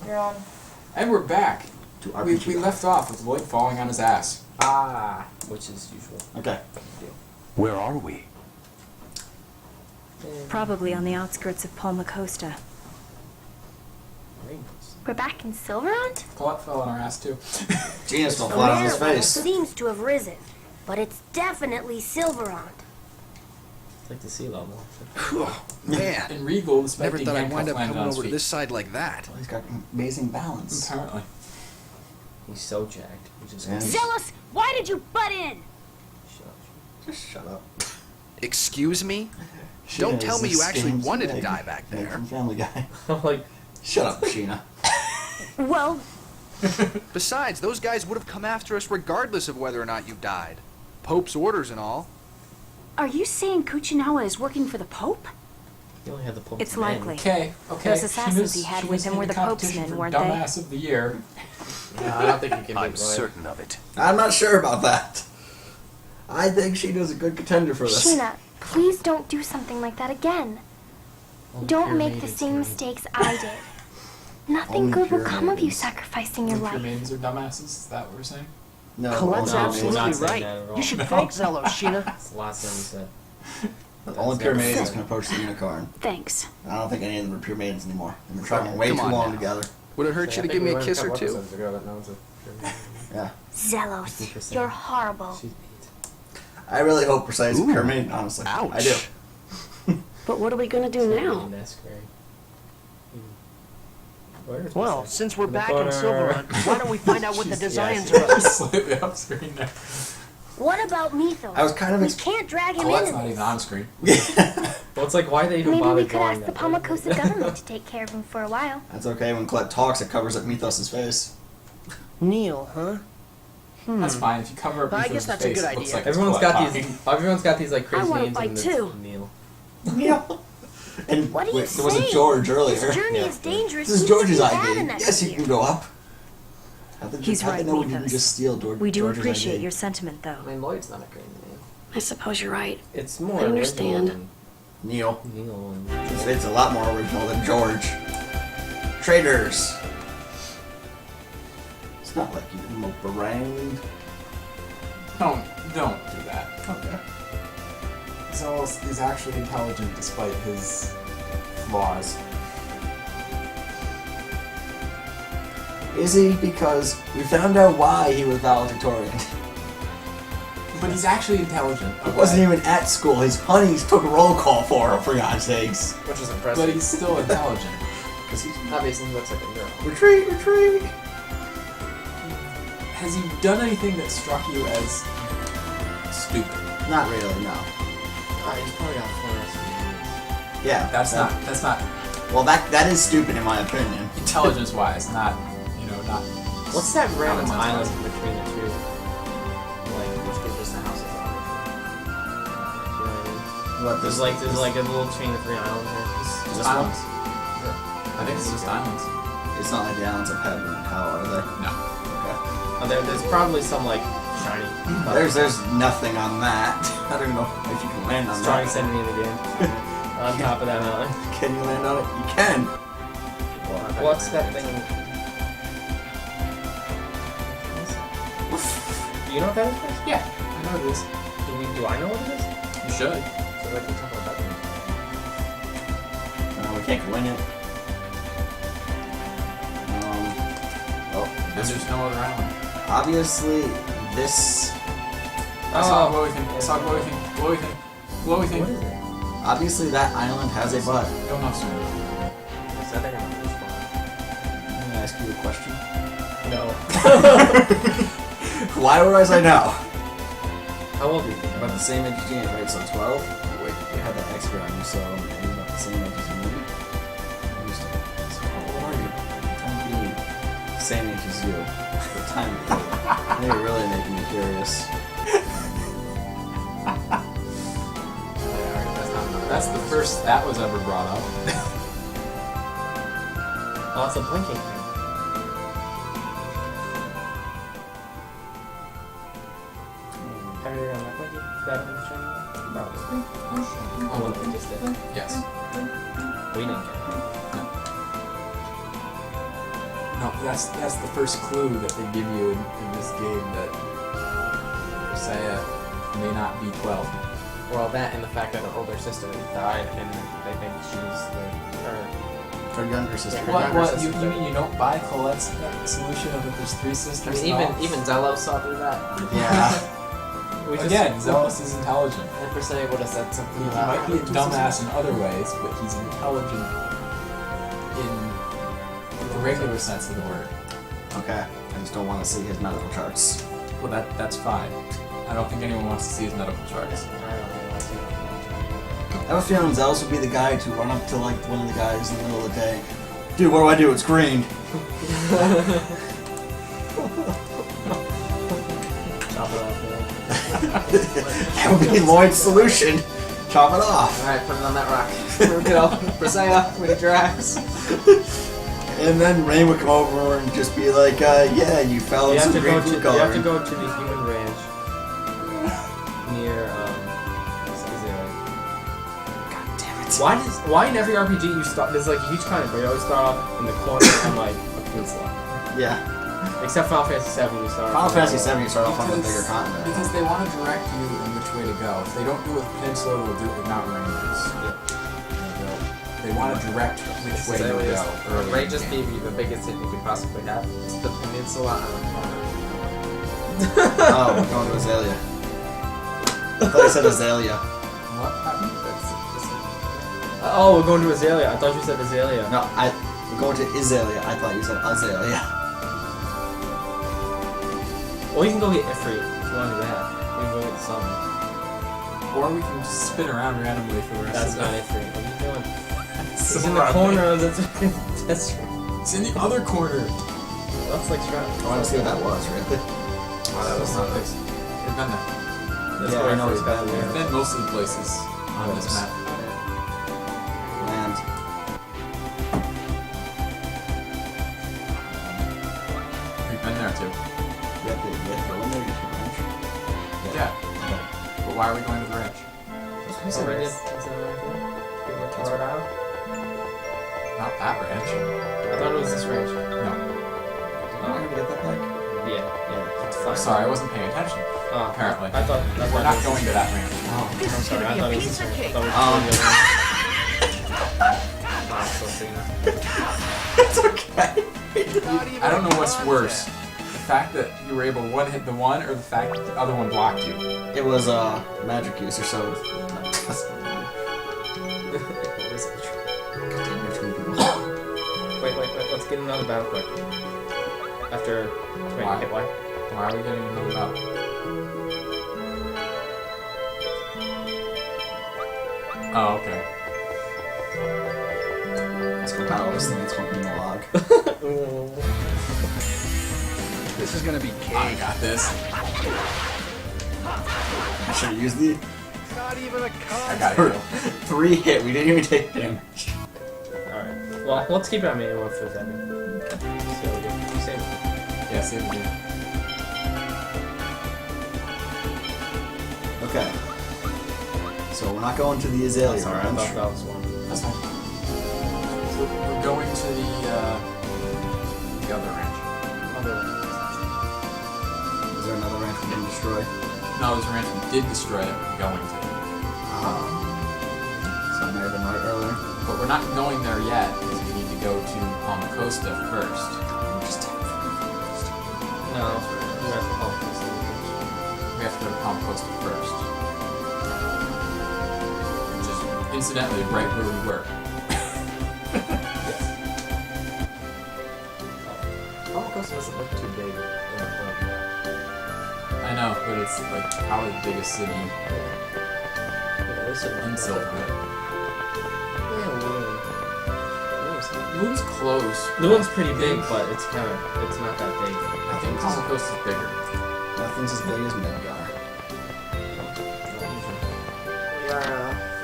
You're on. And we're back. We left off with Lloyd falling on his ass. Which is usual. Okay. Where are we? Probably on the outskirts of Palma Costa. We're back in Sylvarant? Colette fell on our ass too. Gina's still flat on his face. Seems to have risen, but it's definitely Sylvarant. It's like the sea level. Man, In Regal, the never thought I'd wind up landed coming on his over to feet. this side like that. He's got amazing balance. Apparently. He's so jacked. He just And- Zealous, why did you butt in? Just shut up. Excuse me? Sheena Don't tell is me you the actually same wanted to thing. die back Meg there. from Family Guy. I'm like, Shut up, Sheena. Well, Besides, those guys would have come after us regardless of whether or not you died. Pope's orders and all. are you saying Kuchinawa is working for the Pope? you only have the Pope's It's men. likely. Okay. Those assassins he She had was with him in were the Pope's competition men, for weren't they? Dumbass of the year. No, I don't think you can I'm beat Lloyd. certain of it. I'm not sure about that. I think Sheena's a good contender for this. Sheena, please don't do something like that again. Don't make the same mistakes I did. Nothing Only good will pure come of you maidens. sacrificing your Pure life. maidens are dumbasses? Is that what we're saying? No, Colette's only absolutely pure not maidens. saying right. that at all. You should thank Zello, Sheena. That's the last thing he said. Only pure That's maidens never can approach the unicorn. Thanks. I don't think any of them are pure maidens anymore. They've been traveling way Come too on long now. together. Would it hurt you to give me a kiss or two? Yeah. Zealous, you're horrible. She's I really hope Persei's a pure maiden, honestly. Ouch. I do. But what are we gonna do now? Well, since we're back in Sylvarant, why don't we find out what the designs are? She's slightly off screen there. What about Mythos? I was kind of We can't drag him Colette's into not even this. on screen. Well, it's like, why they even Maybe bother we could drawing ask the that? Palmacosta government to take care of him for a while. That's okay. When Colette talks, it covers up Mythos' face. Neil, huh? That's fine. If you cover up I Ethan's guess that's a face, good it looks idea. like it's Everyone's Colette got talking. these. Everyone's got these like crazy I wanna names. fight and it's too. Neil. Yeah. And What are you there was a saying? George earlier. This journey Yeah. is dangerous. This is even if George's you have idea. an extra Yes, you year. can go up. How'd they He's how'd right, they know we didn't Mythos. just steal George, We do George's appreciate idea? your sentiment, though. I mean, Lloyd's not a great name. I suppose you're right. It's more I understand. original Neil. than Neil. It's a lot more original than George. Traitors. It's not like you meringued. Don't do that. Okay. Zealous is actually intelligent despite his flaws. Is he? Because we found out why he was valedictorian. But he's actually intelligent. He wasn't even at school. His honeys took a roll call for him, for God's sakes. Which is impressive. But he's still intelligent. Because he's... Obviously, he looks like a girl. Retreat, retreat! Has he done anything that struck you as stupid? Not really, no. He's probably got fluorescent. Yeah. That's not Well, that is stupid in my opinion. intelligence-wise, not. What's that random Not island intelligent. between the two? Like, which gives us the houses on it. You know what I mean? What, There's like a little chain of 3 islands here. This one? Islands. I think it's just islands. It's not like the islands of heaven. How are they? No. Okay. Oh, there's probably some like shiny. There's nothing on that. I don't even know if you can land on Strongest that. enemy in the game. On top of that mountain. Can you land on it? You can. What's that thing? Do you know what that is, Chris? Yeah, I know it is. Do I know what it is? You should. So I can talk about that. We can't win it. There's just no other island. Obviously, this. I saw a glowy thing. I saw a glowy thing. Glowy thing. Glowy thing. What is it? Obviously, that island has a butt. Don't know soon. Is that like a fish Let me ask you a question. No. Why would I say no? How old do you think? About the same age as Gina, right? So 12? Wait, you had that extra on you, so maybe about the same age as me. So how old are you? Don't be same age as you. What time is it? You're really making me curious. That's the first that was ever brought up. Oh, it's a blinking thing. Have you ever done that blinking? That in the stream? Probably. Oh, one that we just did. Yes. We didn't get it. No, that's the first clue that they give you in this game that Saya may not be 12. Well, that and the fact that her older sister died, and they think she's her. Her younger sister. What? You mean you don't buy Colette's solution of that there's 3 I sisters? mean, and all? even Zelos saw through that. Yeah. Again, Zelos is intelligent. And Persea would have said something He about might be a dumbass in other ways, but he's intelligent in the regular sense of the word. Okay. I just don't want to see his medical charts. Well, that's fine. I don't think anyone wants to see his medical charts. I don't really want to. I have a feeling Zelos would be the guy to run up to like one of the guys in the middle of the day. Dude, what do I do? It's green. Chop it off. That would be Lloyd's solution. Chop it off. Alright, put it on that rock. Here we go. Persea, we need your axe. And then Rain would come over and just be like, yeah, you fell in some green food You have to coloring. go to the human ranch near God damn it. Why in every RPG you start? There's like a huge continent, but you always start off in the corner on like a peninsula. Yeah. Except Final Fantasy VII, you start. Final off Fantasy VII, you start off on the bigger continent. Because they want to direct you in which way to go. If they don't do it with Peninsula, they'll do it with mountain ranges. They want to direct which way to go. early Ray in the just game. gave you the biggest hit you could possibly have. It's the peninsula on the corner. Oh, we're going to Azalea. I thought you said Azalea. What happened? Oh, we're going to Azalea. I thought you said Azalea. No, we're going to Azalea. I thought you said Azalea. Or you can go get Ifrit if you want to do that. We can go get some. Or we can just spin around randomly for the rest That's of not the Ifrit. What are you doing? It's in the Sylvarant. corner of the. That's It's in the other corner. that's like strap. I want to see what that was, really. Oh, that was not place. We've been there. That's Yeah, where I know Ifrit's it's got bad the We've arrow. been most of the places on this map. And We've been there too. you have to go in there, you can ranch. Yeah. But why are we going to the ranch? Is that right? Is that right? Give it to Rodao? Not that ranch. I thought it was this range. No. Am I going to get that back? Yeah, it's fine. Sorry, I wasn't paying attention. Oh, Apparently. I thought We're not going to that ranch. Oh, I'm sorry. I thought it was this range. I thought we were It's okay. I don't know what's worse. The fact that you were able to one-hit the one, or the fact that the other one blocked you. It was magic user, so. Wait, let's get another battle quick. After Why? hit Y. Why are we getting another battle? Oh, okay. Let's go battle this thing. It's fucking the log. This is gonna be I cake. got this. I should have used the Not even a I cut. got it. 3 hit. We didn't even take damage. Alright. Well, let's keep it on manual for a second. So we get save. Yeah, save the game. Okay. So we're not going to the Azalea Sorry, I ranch. thought that was one. That's fine. So we're going to the other ranch. Is there another ranch we didn't destroy? No, there's a ranch we did destroy that we're going to. So I may have been right earlier. But we're not going there yet, because we need to go to Palma Costa first. No, you have to help us. We have to go to Palma Costa first. Which is, incidentally, right where we were. Palma Costa doesn't look too big in the front. I know, but it's like probably the biggest city Yeah, there's some in Sylvarant. Yeah, Loon's close. Luan's pretty big, but it's not that big. I think Palma Costa's bigger. Nothing's as big as Midgar.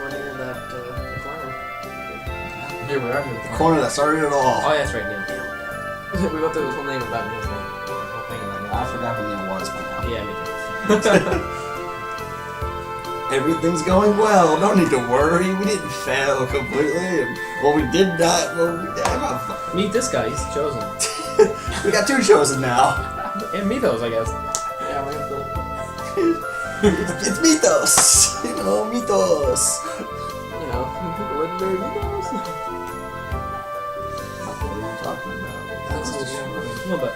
We're near that corner. Here we are. The corner that started it all. Oh, yeah, that's right, Neil. We went through the whole name of that Neil's name. The whole thing of that I forgot who Neil was by now. name. Yeah, me too. Everything's going well. No need to worry. We didn't fail completely. Well, we did not. Well, we did have fun. Meet this guy, he's chosen. We got 2 chosen now. And Mythos, I guess. Yeah, we have It's Mythos. You know, Mythos. You know, legendary Mythos. What are you talking about? That's a little bit.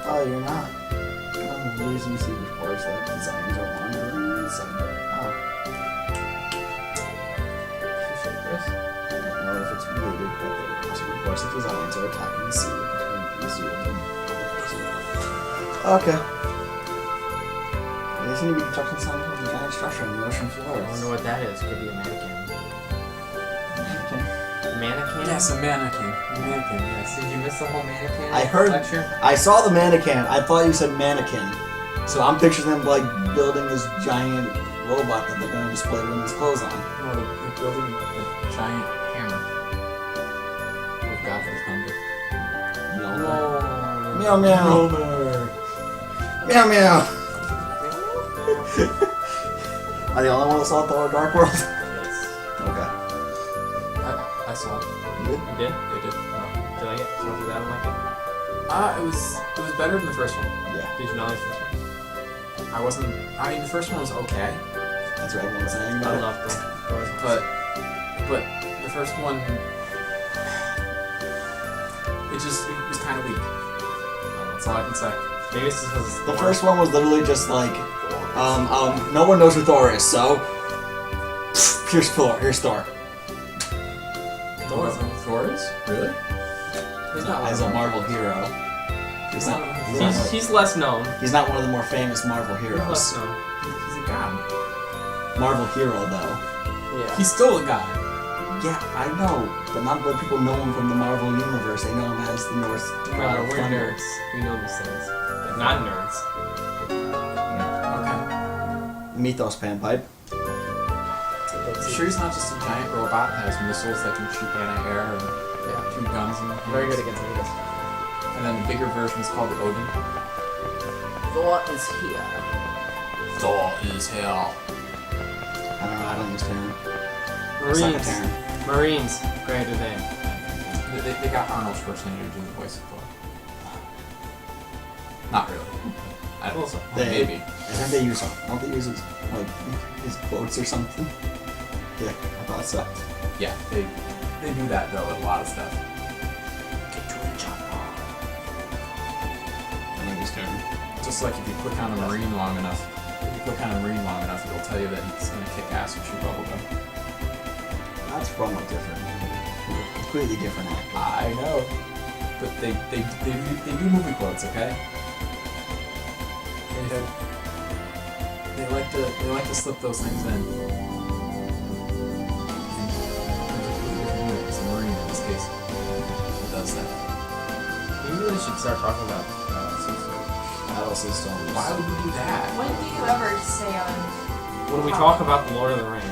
Oh, you're not. Oh, the reason you see the forest like designs are wandering inside. Oh. I don't know if it's related, but the forest designs are attacking the sea between the zoo and okay. They seem to be constructing some giant structure on the ocean floor. I wonder what that is. Could be a mannequin. Mannequin? Yes, a mannequin. A mannequin, yes. Did you miss the whole mannequin I heard. lecture? I saw the mannequin. I thought you said mannequin. So I'm picturing them like building this giant robot that they're going to display women's clothes on. No, they're building a giant hammer. With Godfrey's thunder. Meow meow. Meow meow. Are the only one that saw Thor: Dark World? Yes. Okay. I saw it. You did? You did? They did. Oh. Did you like it? So did I like it? It was better than the first one. Yeah. Did you not like it? I mean, the first one was okay, That's what everyone's saying about I it. loved it. but the first one, it was kind of weak. That's all I can say. Maybe it's because it's The first one was literally just like, no one knows who Thor is, so here's Thor. Here's Thor. Thor is? Really? He's not As a Marvel hero. He's less known. He's not one of the more famous Marvel He's heroes. less known. He's a god. Marvel hero though. Yeah. He's still a god. Yeah, I know, but not what people know him from the Marvel universe. They know him as the North. Brother, God of we're Thunder. nerds. We know these things. But not nerds. Okay. Mythos panpipe. Sure, he's not just a giant robot that has missiles that can shoot anti-air and 2 guns and Very good against Mythos. And then the bigger version is called the Odin. Thor is here. Thor is here. I don't know. I don't use Terran. Marines. Terran. Marines. Great today. They got Arnold Schwarzenegger doing the voice of Thor. Not really. I don't know. Maybe. I think they use him. Don't they use his quotes or something? Yeah, I thought so. Yeah, they do that though with a lot of stuff. Get to the chopper. I know he's Terran. Just like if you click on a Marine long enough, it'll tell you that he's gonna kick ass and shoot bubblegum. That's from a different, completely different actor. I know, but they do movie quotes, okay? They like to slip those things in. It's a Marine in this case who does that. You really should start talking about Battle systems. Why would we do that? When do you ever stay on? when we talk about the Lord of the Rings.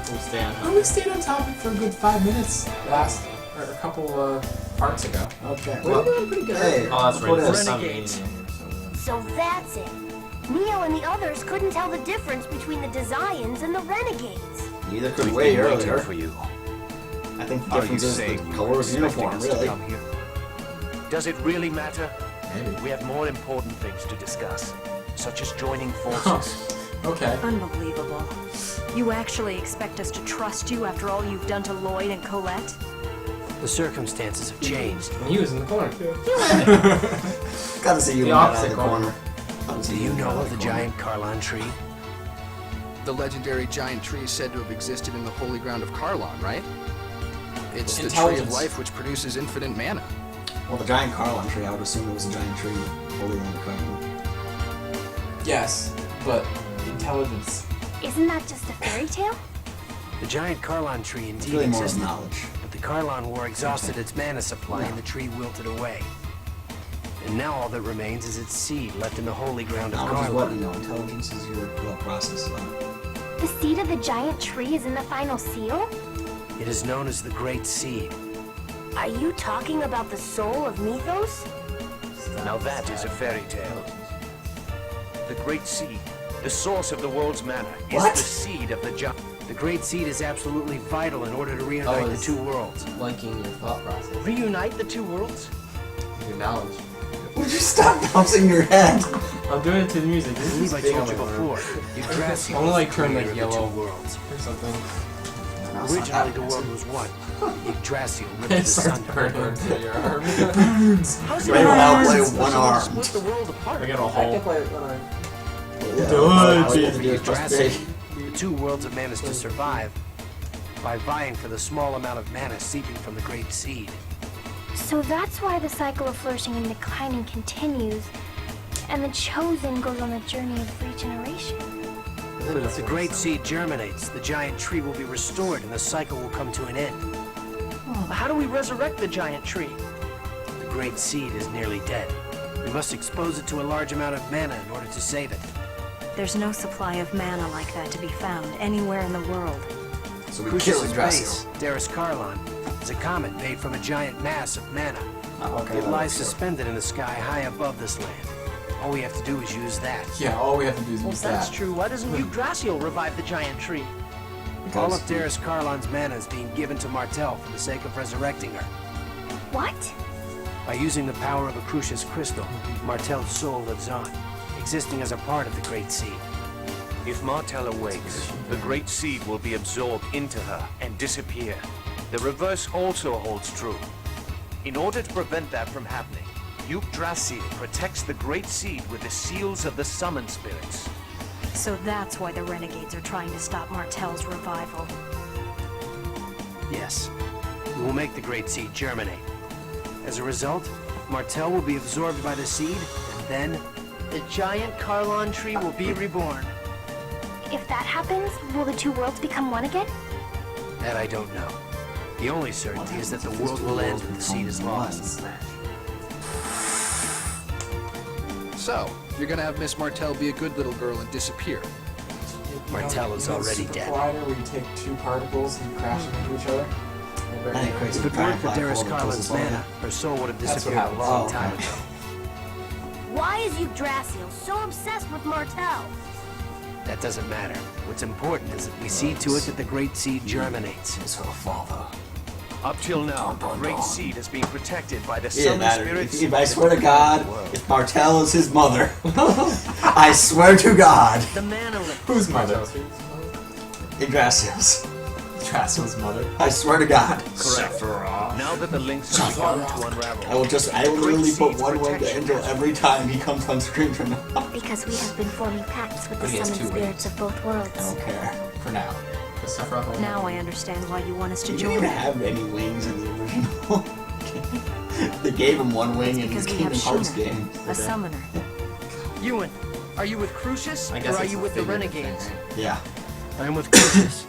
We'll stay on Oh, topic. we stayed on topic for a good 5 minutes a couple parts ago. Okay. We're doing pretty good. Hey, Oh, that's right. what There's is- some meaning in here. So that's it. Neo and the others couldn't tell the difference between the Designs and the Renegades. Neither could We've way been waiting earlier. for you. I think the Are you difference is the saying you color were of the expecting uniform, us to really. come here? Does it really matter? Maybe. We have more important things to discuss, such as joining forces. Okay. Unbelievable. You actually expect us to trust you after all you've done to Lloyd and Colette? The circumstances have changed. And he was in the corner too. Got to see you The out of opposite the corner. corner. Got to see Do you out know of of the corner. giant Carlon tree? The legendary giant tree is said to have existed in the holy ground of Carlon, right? It's the tree of Intelligence. life which produces infinite mana. Well, the giant Carlon tree, I would assume it was a giant tree holding on the crown. Yes, but intelligence. Isn't that just a fairy tale? The giant Carlon tree It's indeed really more of existed, knowledge. but the Carlon War exhausted its mana supply and the tree wilted away. And now all that remains is its seed left in the holy ground of Knowledge is what you Carlon. know. Intelligence is your thought process. The seed of the giant tree is in the final seal? It is known as the Great Seed. Are you talking about the soul of Mythos? Now that is a fairy tale. The Great Seed, the source of the world's mana, is What? the seed of the giant. The Great Seed is absolutely vital in order to reunite the it's two worlds. Blanking your thought process. Reunite the two worlds? your knowledge. Would you stop bouncing your head? I'm doing it to the music. I This believe is I big told on you my before. nerve. Yggdrasil I wanna, like, was turn, the like, creator of the yellow. two worlds. Or something. Originally, the world was one. Yggdrasil ripped the It starts sun burning apart. to your arm. How's Right now, play one arm. Split the world apart. I got a I hole. can play it when I... Yeah, Yggdrasil, the two worlds have managed to survive by vying for the small amount of mana seeping from the Great Seed. So that's why the cycle of flourishing and declining continues, and the Chosen goes on the journey of regeneration. If the Great Seed germinates, the giant tree will be restored and the cycle will come to an end. How do we resurrect the giant tree? The Great Seed is nearly dead. We must expose it to a large amount of mana in order to save it. There's no supply of mana like that to be found anywhere in the world. So we kill Crucius' Yggdrasil. base, Darius Karlon, is a comet made from a giant mass of mana. Okay, It lies suspended in the sky high above this land. All we have to do is use that. Yeah, all we have to do is Well, use if that's that. true, why doesn't Yggdrasil revive the giant tree? All of Darius Karlon's mana is being given to Martel for the sake of resurrecting her. What? By using the power of a Crucius crystal, Martel's soul lives on, existing as a part of the Great Seed. If Martel awakes, the great seed will be absorbed into her and disappear. The reverse also holds true. In order to prevent that from happening, Yggdrasil protects the great seed with the seals of the summon spirits. So that's why the renegades are trying to stop Martel's revival. Yes, we will make the Great Seed germinate. As a result, Martel will be absorbed by the seed, and then... The giant Karlon tree will be reborn. If that happens, will the two worlds become one again? That I don't know. The only certainty is that the world will end when the seed is lost. So, you're gonna have Miss Martell be a good little girl and disappear. Martel is already Super dead. Collider, where you take two particles and you crash them into each other. That ain't crazy. If it weren't for Darius Karlon's mana, her soul would have That's what disappeared a happens. long Oh, time okay. ago. Why is Yggdrasil so obsessed with Martel? That doesn't matter. What's important is that we see to it that the Great Seed germinates. It's her father. Up till now, the great seed has been protected by the It didn't summon matter. spirits. If I swear to God, if Martel is his mother, I swear to God, The mana lift. Whose mother? Yggdrasil's. Yggdrasil's mother. I swear to God. Correct. Now that the links have begun to unravel, I will literally put one wing to Angel every time he comes on screen from now. Because we have been forming pacts with the But he has summoned two spirits of both worlds. I don't care. For now. The Sephiroth only- Now I understand why you want us to He join. didn't even have any wings in the original. They gave him one wing in the Because we have Kingdom Hearts Sheena, game. a summoner. Ewan, are you with Crucius I or guess are it's you a with the figurative Renegades? thing, Yeah. I am with Crucius.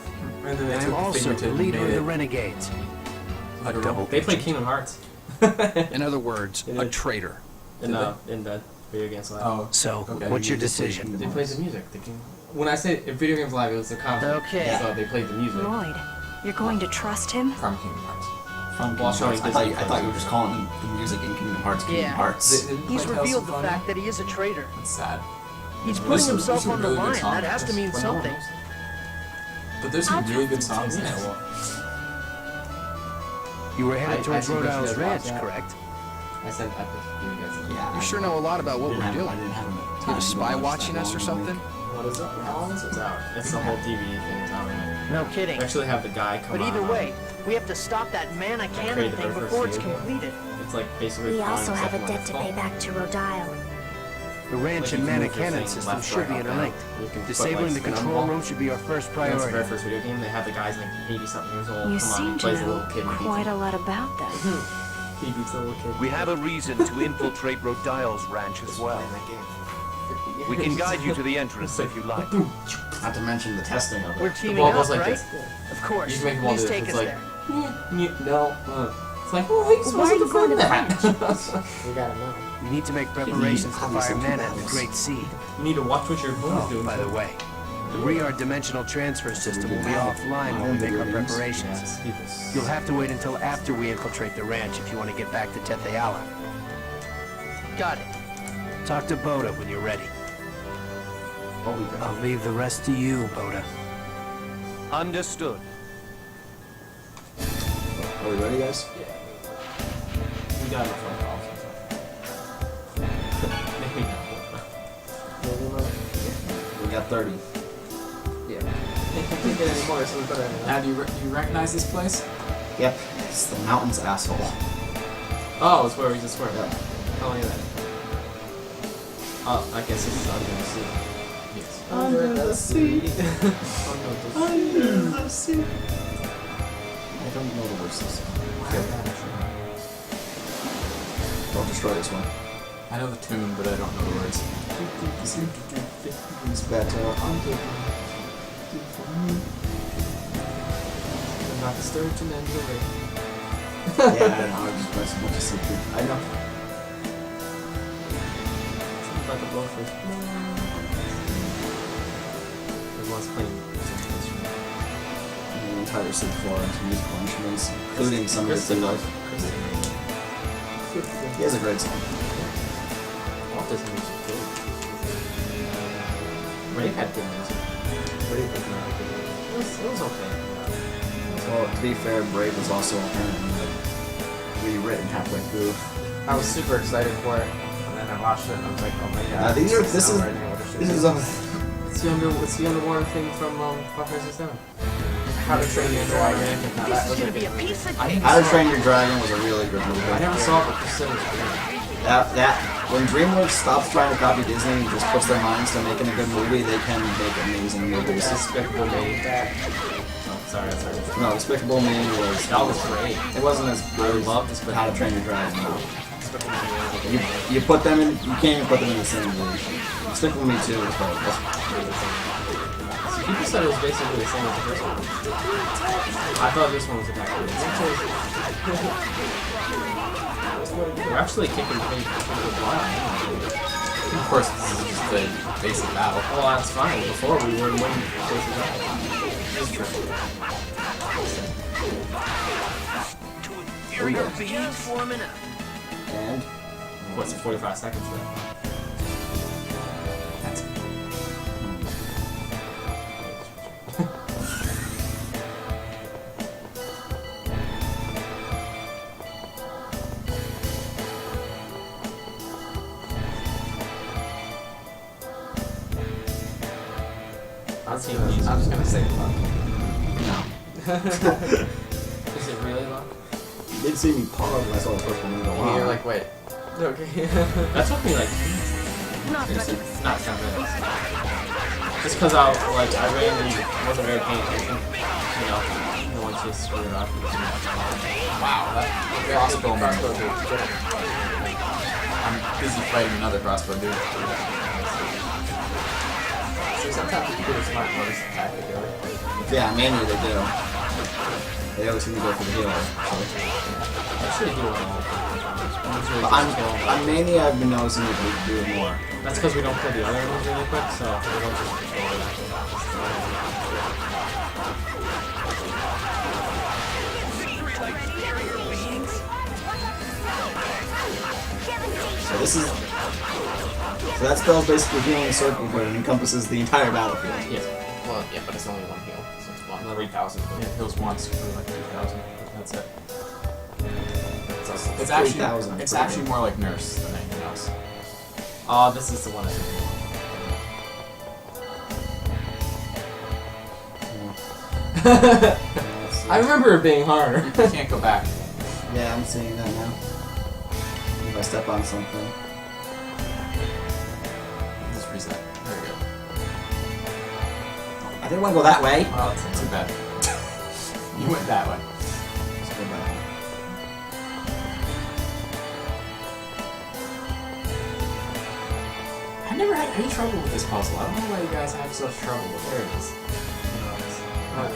And then and they I am took also the figurative and leader of made the it Renegades. A double. They play Kingdom Hearts. In other words, It a is. traitor. in the video games live. Oh. So, Okay. what's your decision? They play the music. When I say if video games live, it was a comment. Okay. So they played the music. Lloyd, you're going to trust him? From Kingdom Hearts. From Well, Kingdom showing Hearts. I Disney thought you were films. just calling the music in Kingdom Hearts Kingdom Yeah. Hearts. He's revealed the fact that he is a traitor. That's sad. He's There's putting some- himself there's some on the really good line. songs That has to mean Well, no one something. knows. But there's some really good songs in it. You were headed I towards think Rhode we should Island's have ranch, watched that. correct? I said I put video games. Yeah. You sure know a lot about what we're I doing. didn't have Do you have a spy watching us or something? What is it? How long is it out? It's the whole DVD thing is out right No now. kidding. They actually have the guy come But either on, way, we have to stop that mana cannon created the thing very first before it's video game. completed. It's like basically. We flying also have a stuff debt on to the pay phone. back to Rhode Island. The ranch Like, and you can mana move your cannon thing system left, should right, be up, interlinked. down. You can put, Disabling like, the spin on control them. room should be our first That's the priority. very first video game. They have the guys like 80-something years old. You Come on, seem he to plays a know little kid and beats quite him. a lot about them. He beats the little kid. We have a reason to infiltrate Rodile's ranch as well. We can guide you to the entrance if you like. Not to mention the testing of We're it. teaming ball up, goes like right? this. Of course. You can make them all Please do this. take It's us like, there. No. It's like, well, he's Why are you supposed going to to do the that. We gotta know. We need to make preparations to fire obviously mana at the balance. Great Seed. You need to watch what your opponent's Oh, doing. by the way, the Rear dimensional transfer system will be offline while we make our preparations. You'll have to wait until after we infiltrate the ranch if you want to get back to Tetheala. Got it. Talk to Boda when you're ready. I'll leave the rest to you, Boda. Understood. Are we ready, guys? We got a phone call. 30. Yeah. Can't get any more, so we put it in. Now, do you recognize this place? Yep, it's the mountain's asshole. Oh, it's where we just were. Yep. Oh, look at that. Oh, I guess this is under the sea. Yes. Under the sea. Under the sea. I don't know the words of this song. Don't destroy this one. I know the tune, but I don't know the words. It's better. I'm not the sturgeon and the ring. Yeah, I know. I just messed with the secret. I know. Something about the blowfish. Everyone's playing some instrument. The entire Sylvarant musical instruments, including some of the singles. He has a great song. Walt doesn't music good. Brave had good music. Brave was not good. It was okay. Well, to be fair, Brave was also apparently rewritten halfway through. I was super excited for it, and then I watched it and I was like, oh my god. Now, this is It's the underwater thing from Final Fantasy 7. How to Train Your Dragon. This is gonna be a piece of How to Train Your Dragon was a really good movie. I never saw it, but Chris said it was great. When DreamWorks stops trying to copy Disney and just puts their minds to making a good movie, they can make amazing movies. Despicable Me. Oh, sorry. No, Despicable Me was... That was great. It wasn't as good as love How to Train Your Dragon. No. You put them in... You can't even put them in the same movie. Despicable Me 2 was horrible. People said it was basically the same as the first one. I thought this one was a better one. We're actually kicking pretty wild. Of course, this is just the basic battle. Well, that's fine. Before we were winning basic battle. Inferior beings forming up. And... What's it, 45 seconds for that? I'm just gonna say luck. No. Is it really luck? You did see me pause when I saw the first one. And you're like, wait. Okay. That took me like... not much of a Not 10 minutes. Just because I ran and wasn't very paying attention. You know, no one just screwed it up. Wow, that crossbow man. I'm busy fighting another crossbow dude. So sometimes people with smart motors attack the killer. Yeah, mainly they do. They always seem to go for the healer. Actually do it all. On Mania, I've been noticing that we do it more. That's because we don't play the other ones really quick, so we don't just control it. So this is... So that spell's basically healing circle, but it encompasses the entire battlefield. Yes. Well, yeah, but it's only one heal, so it's 1 every 1,000. Yeah, it heals once for like 2,000. That's it. It's 3,000. actually, it's actually more like nurse than anything else. Oh, this is the one I should do. I remember it being harder. You can't go back. Yeah, I'm seeing that now. If I step on something. Just reset. There we go. I didn't want to go that way. Well, it's too bad. You went that way. Let's go back. I never had any trouble with this puzzle. I don't know why you guys have such trouble with it. There it is.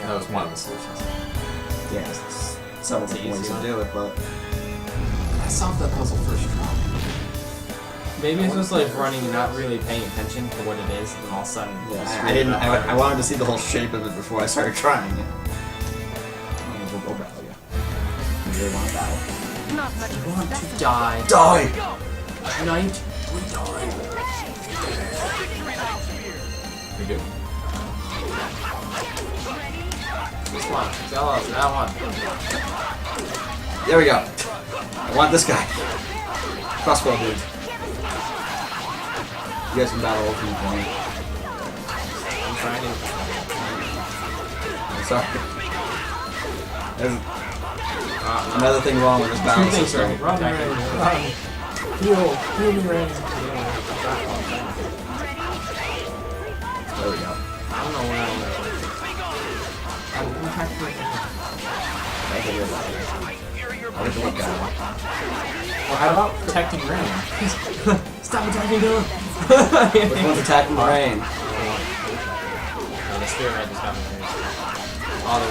That was one of the solutions. Yeah, it's several different ways to do it, but... I solved that puzzle first try. Maybe it's just like running and not really paying attention to what it is, and all of a sudden... Yeah, I didn't... I wanted to see the whole shape of it before I started trying it. We'll go battle, yeah. You really want to battle? not much of a Want to specimen. die. Die! Tonight, We die. We do. this one. Tell us that one. There we go. I want this guy. Crossbow dude. You guys can battle ultimate point. grinding. Sorry. There's another thing wrong with this battle Two things system. are run, run. Heal me, Ray. There we go. I don't know where I'm That's a weird one. I wish it would go. Well, how about protecting Rain? Stop attacking Dylan! Which one's attacking the rain? The Sylvarant just got me. Oh, there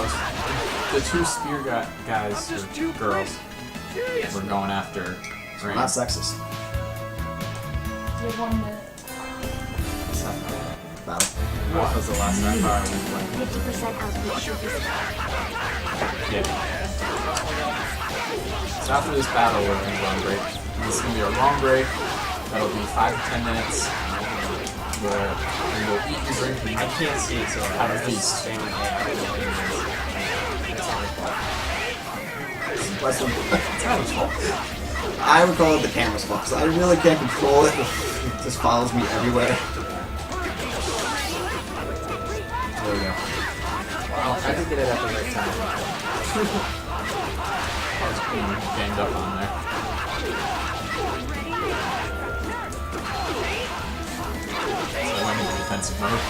was The two spear guys, or girls, were going after Rain. Not sexist. You have 1 minute. Battle. What was the last time I was 50% output should be Yeah. So after this battle, we're going to go on break. This is going to be a long break. That'll be 5 to 10 minutes. Where we will eat and drink and I can't see it, so have a feast. Listen, I would call it the camera's fault, because I really can't control it. It just follows me everywhere. There we go. Wow, I did get it at the right time. I was being ganged up on there. So I went into defensive mode.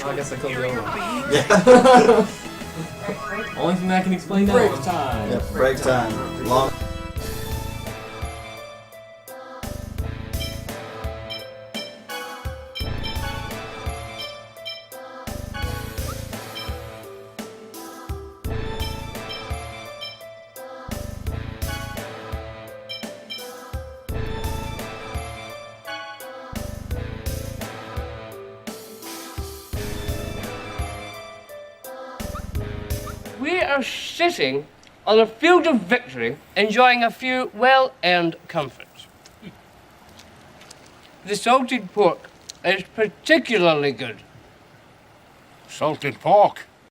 Oh, I guess I killed the other one. Yeah. Only thing that can explain that Break one. time! Yep, break time. Long. We are sitting on a field of victory, enjoying a few well-earned comforts. The salted pork is particularly good. Salted pork?